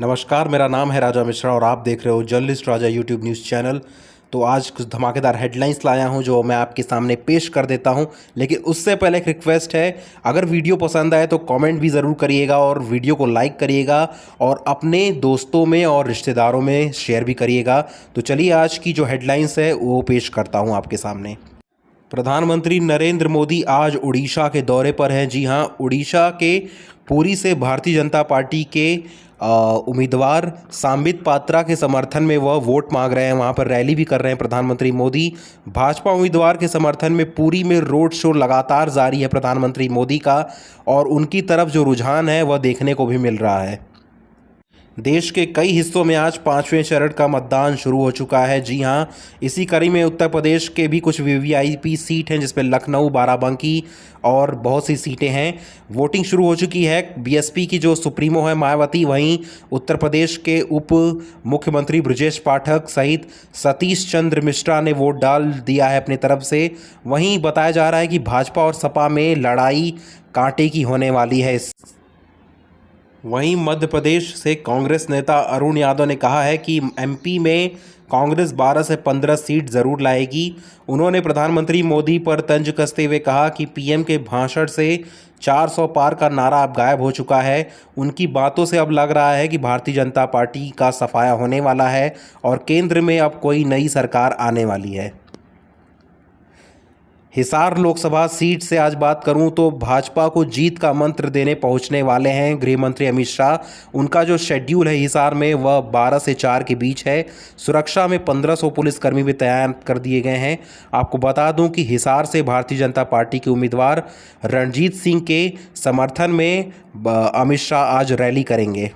नमस्कार, मेरा नाम है राजा मिश्रा और आप देख रहे हो जर्नलिस्ट राजा यूट्यूब न्यूज़ चैनल। तो आज कुछ धमाकेदार हेडलाइंस लाया हूं जो मैं आपके सामने पेश कर देता हूं, लेकिन उससे पहले एक रिक्वेस्ट है। अगर वीडियो पसंद आए तो कमेंट भी ज़रूर करिएगा और वीडियो को लाइक करिएगा और अपने दोस्तों में और रिश्तेदारों में शेयर भी करिएगा। तो चलिए आज की जो हेडलाइंस है वो पेश करता हूँ आपके सामने। प्रधानमंत्री नरेंद्र मोदी आज उड़ीसा के दौरे पर हैं। जी हां, उड़ीसा के पुरी से भारतीय जनता पार्टी के उम्मीदवार सांबित पात्रा के समर्थन में वह वोट मांग रहे हैं। वहां पर रैली भी कर रहे हैं प्रधानमंत्री मोदी। भाजपा उम्मीदवार के समर्थन में पुरी में रोड शो लगातार जारी है प्रधानमंत्री मोदी का, और उनकी तरफ जो रुझान है वह देखने को भी मिल रहा है। देश के कई हिस्सों में आज 5वें चरण का मतदान शुरू हो चुका है। जी हां, इसी कड़ी में उत्तर प्रदेश के भी कुछ वीवीआईपी सीट हैं जिसमें लखनऊ, बाराबंकी और बहुत सी सीटें हैं। वोटिंग शुरू हो चुकी है। बीएसपी की जो सुप्रीमो है मायावती, वहीं उत्तर प्रदेश के उप मुख्यमंत्री ब्रजेश पाठक सहित सतीश चंद्र मिश्रा ने वोट डाल दिया है अपनी तरफ से। वहीं बताया जा रहा है कि भाजपा और सपा में लड़ाई कांटे की होने वाली है। वहीं मध्य प्रदेश से कांग्रेस नेता अरुण यादव ने कहा है कि एमपी में कांग्रेस 12 से 15 सीट ज़रूर लाएगी। उन्होंने प्रधानमंत्री मोदी पर तंज कसते हुए कहा कि पीएम के भाषण से 400 पार का नारा अब गायब हो चुका है। उनकी बातों से अब लग रहा है कि भारतीय जनता पार्टी का सफाया होने वाला है और केंद्र में अब कोई नई सरकार आने वाली है। हिसार लोकसभा सीट से आज बात करूं तो भाजपा को जीत का मंत्र देने पहुंचने वाले हैं गृह मंत्री अमित शाह। उनका जो शेड्यूल है हिसार में वह 12 से 4 के बीच है। सुरक्षा में 1500 पुलिसकर्मी भी तैनात कर दिए गए हैं। आपको बता दूं कि हिसार से भारतीय जनता पार्टी के उम्मीदवार रणजीत सिंह के समर्थन में अमित शाह आज रैली करेंगे।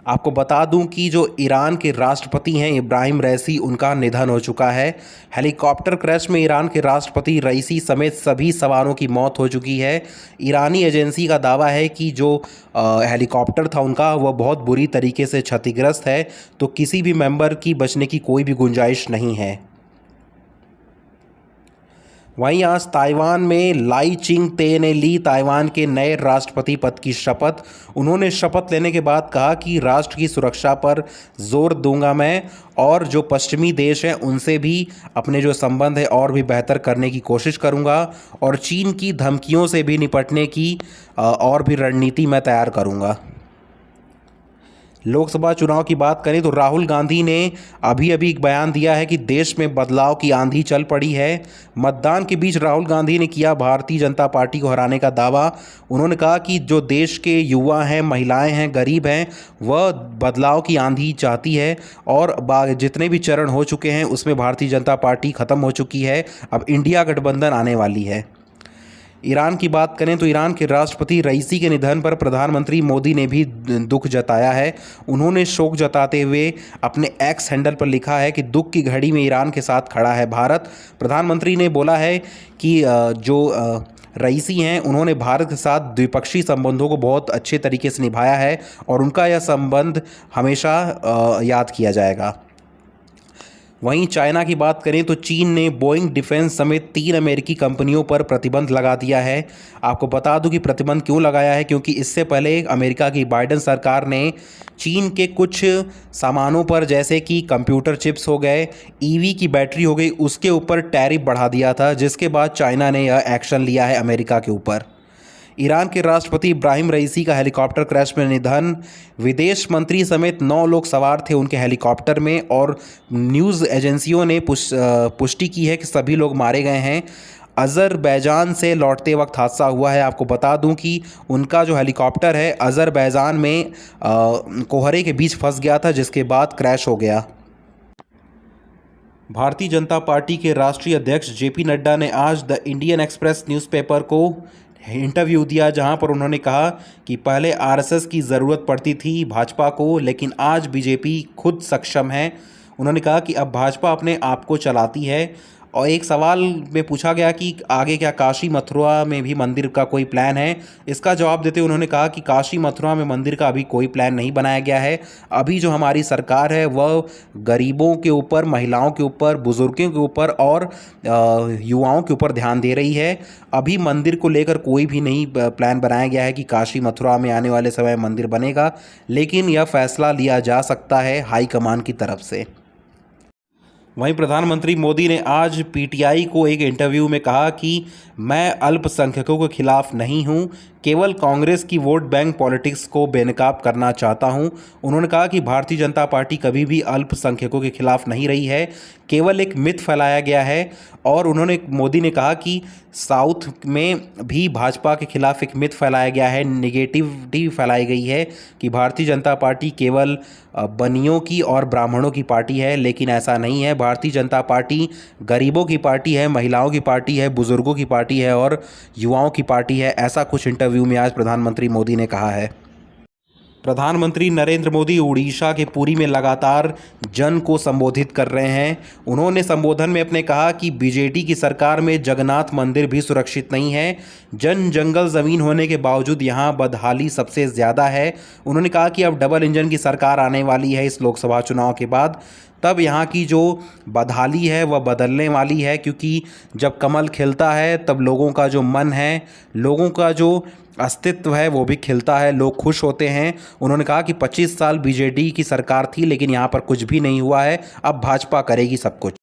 आपको बता दूं कि जो ईरान के राष्ट्रपति हैं इब्राहिम रईसी, उनका निधन हो चुका है। हेलीकॉप्टर क्रैश में ईरान के राष्ट्रपति रईसी समेत सभी सवारों की मौत हो चुकी है। ईरानी एजेंसी का दावा है कि जो हेलीकॉप्टर था उनका वह बहुत बुरी तरीके से क्षतिग्रस्त है, तो किसी भी मेंबर की बचने की कोई भी गुंजाइश नहीं है। वहीं आज ताइवान में लाई चिंग ते ने ली ताइवान के नए राष्ट्रपति पद की शपथ। उन्होंने शपथ लेने के बाद कहा कि राष्ट्र की सुरक्षा पर जोर दूंगा मैं, और जो पश्चिमी देश हैं उनसे भी अपने जो संबंध है और भी बेहतर करने की कोशिश करूंगा, और चीन की धमकियों से भी निपटने की और भी रणनीति मैं तैयार करूंगा। लोकसभा चुनाव की बात करें तो राहुल गांधी ने अभी एक बयान दिया है कि देश में बदलाव की आंधी चल पड़ी है। मतदान के बीच राहुल गांधी ने किया भारतीय जनता पार्टी को हराने का दावा। उन्होंने कहा कि जो देश के युवा हैं, महिलाएं हैं, गरीब हैं, वह बदलाव की आंधी चाहती है, और जितने भी चरण हो चुके हैं उसमें भारतीय जनता पार्टी ख़त्म हो चुकी है। अब इंडिया गठबंधन आने वाली है। ईरान की बात करें तो ईरान के राष्ट्रपति रईसी के निधन पर प्रधानमंत्री मोदी ने भी दुख जताया है। उन्होंने शोक जताते हुए अपने एक्स हैंडल पर लिखा है कि दुख की घड़ी में ईरान के साथ खड़ा है भारत। प्रधानमंत्री ने बोला है कि जो रईसी हैं उन्होंने भारत के साथ द्विपक्षीय संबंधों को बहुत अच्छे तरीके से निभाया है, और उनका यह संबंध हमेशा याद किया जाएगा। वहीं चाइना की बात करें तो चीन ने बोइंग डिफेंस समेत 3 अमेरिकी कंपनियों पर प्रतिबंध लगा दिया है। आपको बता दूं कि प्रतिबंध क्यों लगाया है, क्योंकि इससे पहले अमेरिका की बाइडेन सरकार ने चीन के कुछ सामानों पर, जैसे कि कंप्यूटर चिप्स हो गए, ईवी की बैटरी हो गई, उसके ऊपर टैरिफ बढ़ा दिया था, जिसके बाद चाइना ने यह एक्शन लिया है अमेरिका के ऊपर। ईरान के राष्ट्रपति इब्राहिम रईसी का हेलीकॉप्टर क्रैश में निधन। विदेश मंत्री समेत 9 लोग सवार थे उनके हेलीकॉप्टर में, और न्यूज़ एजेंसियों ने पुष्टि की है कि सभी लोग मारे गए हैं। अज़रबैजान से लौटते वक्त हादसा हुआ है। आपको बता दूं कि उनका जो हेलीकॉप्टर है अज़रबैजान में कोहरे के बीच फंस गया था, जिसके बाद क्रैश हो गया। भारतीय जनता पार्टी के राष्ट्रीय अध्यक्ष जेपी नड्डा ने आज द इंडियन एक्सप्रेस न्यूज़पेपर को इंटरव्यू दिया, जहां पर उन्होंने कहा कि पहले आरएसएस की ज़रूरत पड़ती थी भाजपा को, लेकिन आज बीजेपी खुद सक्षम है। उन्होंने कहा कि अब भाजपा अपने आप को चलाती है, और एक सवाल में पूछा गया कि आगे क्या काशी मथुरा में भी मंदिर का कोई प्लान है। इसका जवाब देते हुए उन्होंने कहा कि काशी मथुरा में मंदिर का अभी कोई प्लान नहीं बनाया गया है। अभी जो हमारी सरकार है वह गरीबों के ऊपर, महिलाओं के ऊपर, बुजुर्गों के ऊपर और युवाओं के ऊपर ध्यान दे रही है। अभी मंदिर को लेकर कोई भी नहीं प्लान बनाया गया है कि काशी मथुरा में आने वाले समय मंदिर बनेगा, लेकिन यह फैसला लिया जा सकता है हाईकमान की तरफ से। वहीं प्रधानमंत्री मोदी ने आज पीटीआई को एक इंटरव्यू में कहा कि मैं अल्पसंख्यकों के खिलाफ नहीं हूं, केवल कांग्रेस की वोट बैंक पॉलिटिक्स को बेनकाब करना चाहता हूं। उन्होंने कहा कि भारतीय जनता पार्टी कभी भी अल्पसंख्यकों के खिलाफ नहीं रही है, केवल एक मिथ फैलाया गया है। और मोदी ने कहा कि साउथ में भी भाजपा के खिलाफ एक मिथ फैलाया गया है, निगेटिविटी फैलाई गई है कि भारतीय जनता पार्टी केवल बनियों की और ब्राह्मणों की पार्टी है, लेकिन ऐसा नहीं है। भारतीय जनता पार्टी गरीबों की पार्टी है, महिलाओं की पार्टी है, बुजुर्गों की पार्टी है और युवाओं की पार्टी है। ऐसा कुछ इंटरव्यू में आज प्रधानमंत्री मोदी ने कहा है। प्रधानमंत्री नरेंद्र मोदी उड़ीसा के पुरी में लगातार जन को संबोधित कर रहे हैं। उन्होंने संबोधन में अपने कहा कि बीजेडी की सरकार में जगन्नाथ मंदिर भी सुरक्षित नहीं है। जंगल ज़मीन होने के बावजूद यहाँ बदहाली सबसे ज़्यादा है। उन्होंने कहा कि अब डबल इंजन की सरकार आने वाली है इस लोकसभा चुनाव के बाद, तब यहाँ की जो बदहाली है वह बदलने वाली है, क्योंकि जब कमल खिलता है तब लोगों का जो मन है, लोगों का जो अस्तित्व है वो भी खिलता है, लोग खुश होते हैं। उन्होंने कहा कि 25 साल बीजेडी की सरकार थी लेकिन यहाँ पर कुछ भी नहीं हुआ है, अब भाजपा करेगी सब कुछ।